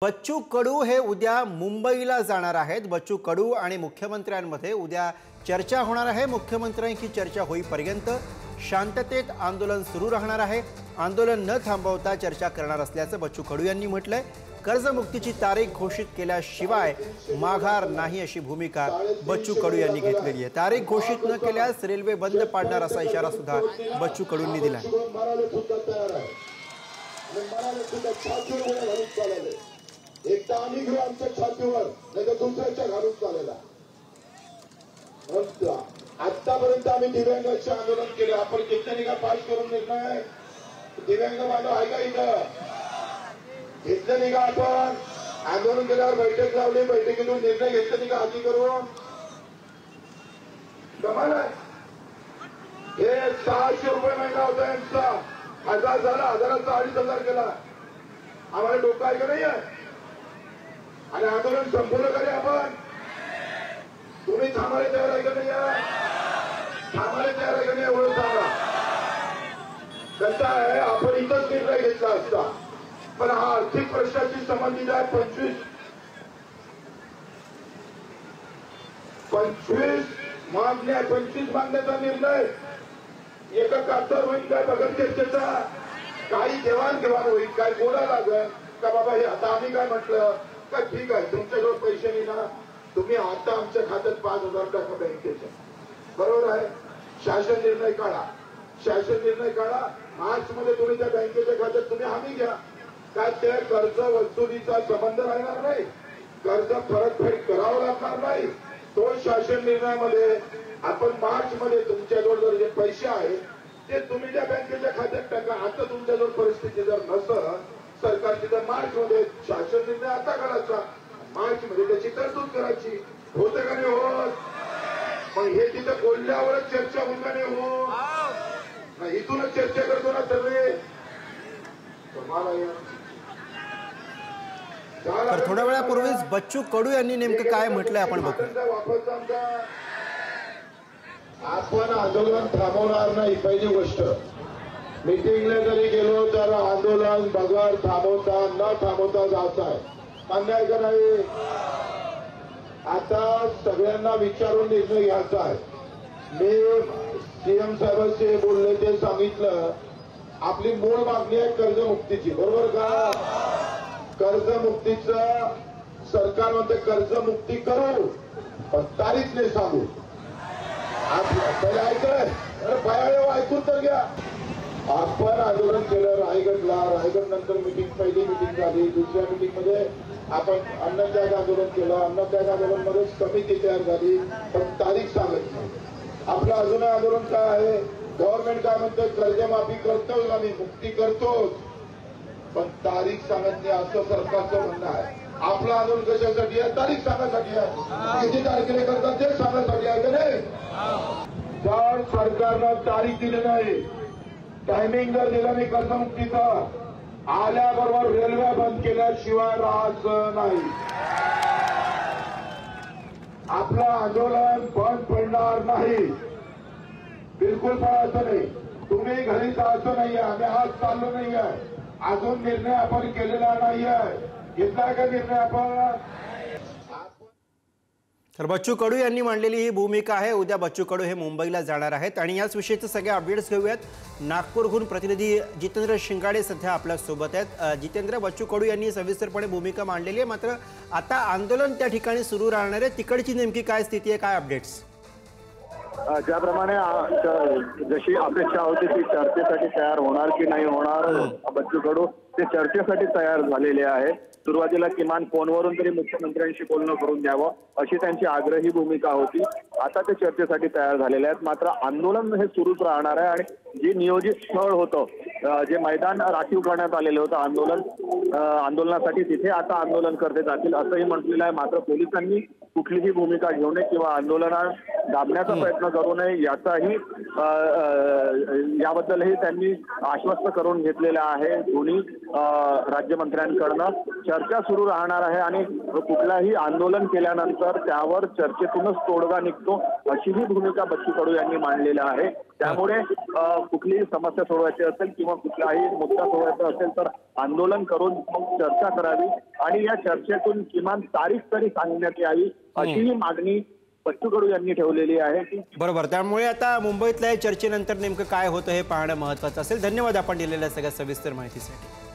बच्चू कडू हे उद्या मुंबईला जाणार आहेत। बच्चू कडू आणि मुख्यमंत्र्यांमध्ये उद्या चर्चा होणार आहे। मुख्यमंत्र्यांची चर्चा होईपर्यंत शांततेत आंदोलन सुरू राहणार आहे। आंदोलन न थांबवता चर्चा करणार असल्याचं बच्चू कडू यांनी म्हटलंय। कर्जमुक्तीची तारीख घोषित केल्याशिवाय माघार नाही अशी भूमिका बच्चू कडू यांनी घेतलेली आहे। तारीख घोषित न केल्यास रेल्वे बंद पाडणार असा इशारा सुद्धा बच्चू कडूंनी दिला आहे। एक तर आम्ही घेऊ आमच्या छातीवर, नाही तर दुसऱ्याच्या घालून चालेला। आतापर्यंत आम्ही दिव्यांगाचे आंदोलन केले। आपण किती का पास करून निर्णय दिव्यांग बांधव आहे का इथं घेतलं नाही का? आपण आंदोलन केल्यावर बैठक लावली, बैठकीतून निर्णय घेतला नाही का? आधी करून कमाल आहे। हे 600 रुपये महिना होता यांचा, 1000 झाला, 1000चा 2500 केला। आम्हाला डोकं आहे का नाही आहे? आणि आंदोलन संपवलं करे आपण। तुम्ही थांबायला तयार आहे का नाही? थांबायला तयार आहे का नाही? एवढं सांगा। कसं आहे, आपण इथंच निर्णय घेतला असता, पण हा आर्थिक प्रश्नाशी संबंधित आहे। 25 मागण्या, 25 मागण्याचा निर्णय एका कागदावर होईल काय? बघत चर्चेचा काही देवाणघेवाण होईल काय? बोला लागेल का बाबा हे आता आम्ही काय म्हटलं का ठीक आहे तुमच्याजवळ पैसे नाही ना, तुम्ही आता आमच्या खात्यात 5000 टाका बँकेच्या, बरोबर आहे? शासन निर्णय काढा, शासन निर्णय काढा। मार्च मध्ये तुम्ही त्या बँकेच्या खात्यात तुम्ही हमी घ्या। काय त्या कर्ज वसुलीचा संबंध राहणार नाही, कर्ज परतफेड करावं लागणार नाही। तो शासन निर्णयामध्ये आपण मार्च मध्ये तुमच्याजवळ जर जे पैसे आहेत ते तुम्ही त्या बँकेच्या खात्यात टाका। आता तुमच्याजवळ परिस्थिती जर नसेल सरकारची तर मार्च मध्ये शासन निर्णय आता करायचा, मार्च मध्ये त्याची तरतूद करायची। होते का नाही होत? पण हे तिथं बोलल्यावरच चर्चा होत का नाही होत? इथूनच चर्चा करतो ना सर्वे। तर थोड्या वेळापूर्वीच बच्चू कडू यांनी नेमकं काय म्हटलंय आपण बघू। आपण आंदोलन थांबवणार नाही, पहिली गोष्ट। मीटिंगला जरी गेलो तर आंदोलन बगर थांबवता न थांबवता जायचं आहे, अन्याय का नाही? आता सगळ्यांना विचारून निर्णय घ्यायचा आहे। मी सीएम साहेबांशी बोलले, ते सांगितलं आपली मूळ मागणी आहे कर्जमुक्तीची, बरोबर का? कर्जमुक्तीचं सरकार म्हणते कर्जमुक्ती करू, पण तारीख नाही सांगू। ऐकलंय? अरे ऐकून तर घ्या। आपण आंदोलन केलं रायगडला, रायगड नंतर मिटिंग, पहिली मिटिंग झाली, दुसऱ्या मिटिंग मध्ये आपण अन्नत्याग आंदोलन केलं, अन्नत्याग आंदोलन मध्ये समिती तयार झाली, पण तारीख सांगत नाही। आपलं अजून आंदोलन काय आहे? गव्हर्नमेंट काय म्हणतं? कर्जमाफी करतोच आम्ही, मुक्ती करतोच, पण तारीख सांगत नाही असं सरकारचं म्हणणं आहे। आपलं आंदोलन कशासाठी आहे? तारीख सांगण्यासाठी आहे। किती तारखेला करतात ते सांगण्यासाठी आहे का नाही? जर सरकारनं तारीख दिली नाही, टायमिंग जर दिला नाही कर्जमुक्तीचा, आल्याबरोबर रेल्वे बंद केल्याशिवाय राहायचं नाही। आपलं आंदोलन बंद पडणार नाही, बिलकुल पडायचं नाही। तुम्ही घरी जायचं नाहीये, आम्ही आज चाललो नाहीये, अजून निर्णय आपण केलेला नाहीये। घेतलाय का निर्णय आपण? तर बच्चू कडू यांनी मांडलेली ही भूमिका आहे। उद्या बच्चू कडू हे मुंबईला जाणार आहेत आणि याच विषयीचे सगळे अपडेट्स घेऊयात। नागपूरहून प्रतिनिधी जितेंद्र शिंगाडे सध्या आपल्या सोबत आहेत। जितेंद्र, बच्चू कडू यांनी सविस्तरपणे भूमिका मांडलेली आहे, मात्र आता आंदोलन त्या ठिकाणी सुरू राहणार आहे, तिकडची नेमकी काय स्थिती आहे, काय अपडेट्स? ज्याप्रमाणे जशी अपेक्षा होती ती चर्चेसाठी तयार होणार की नाही होणार, बच्चू कडू ते चर्चेसाठी तयार झालेले आहे। सुरुवातीला किमान फोनवरून तरी मुख्यमंत्र्यांशी बोलणं करून द्यावं अशी त्यांची आग्रही भूमिका होती। आता ते चर्चेसाठी तयार झालेले आहेत, मात्र आंदोलन हे सुरूच राहणार आहे। आणि जे नियोजित स्थळ होतं, जे मैदान राखीव करण्यात आलेलं होतं आंदोलनासाठी, तिथे आता आंदोलन करते जातील असंही म्हटलेलं आहे। मात्र पोलिसांनी कुठलीही भूमिका घेऊ नये किंवा आंदोलनात दाबण्याचा प्रयत्न करू नये याचाही याबद्दलही त्यांनी आश्वस्त करून घेतलेलं आहे। दोन्ही राज्यमंत्र्यांकडनं चर्चा सुरू राहणार आहे आणि कुठलाही आंदोलन केल्यानंतर त्यावर चर्चेतूनच तोडगा निघतो अशी ही भूमिका बच्चू कडू यांनी मांडलेली आहे। त्यामुळे कुठलीही समस्या सोडवायची असेल किंवा कुठलाही मुद्दा सोडवायचा असेल तर आंदोलन करून मग चर्चा करावी आणि या चर्चेतून किमान तारीख तरी सांगण्यात यावी अशी ही मागणी बच्चू कडू यांनी ठेवलेली आहे की बरोबर। त्यामुळे आता मुंबईतल्या चर्चेनंतर नेमकं काय होतं हे पाहणं महत्त्वाचं असेल। धन्यवाद आपण दिलेल्या सगळ्या सविस्तर माहितीसाठी।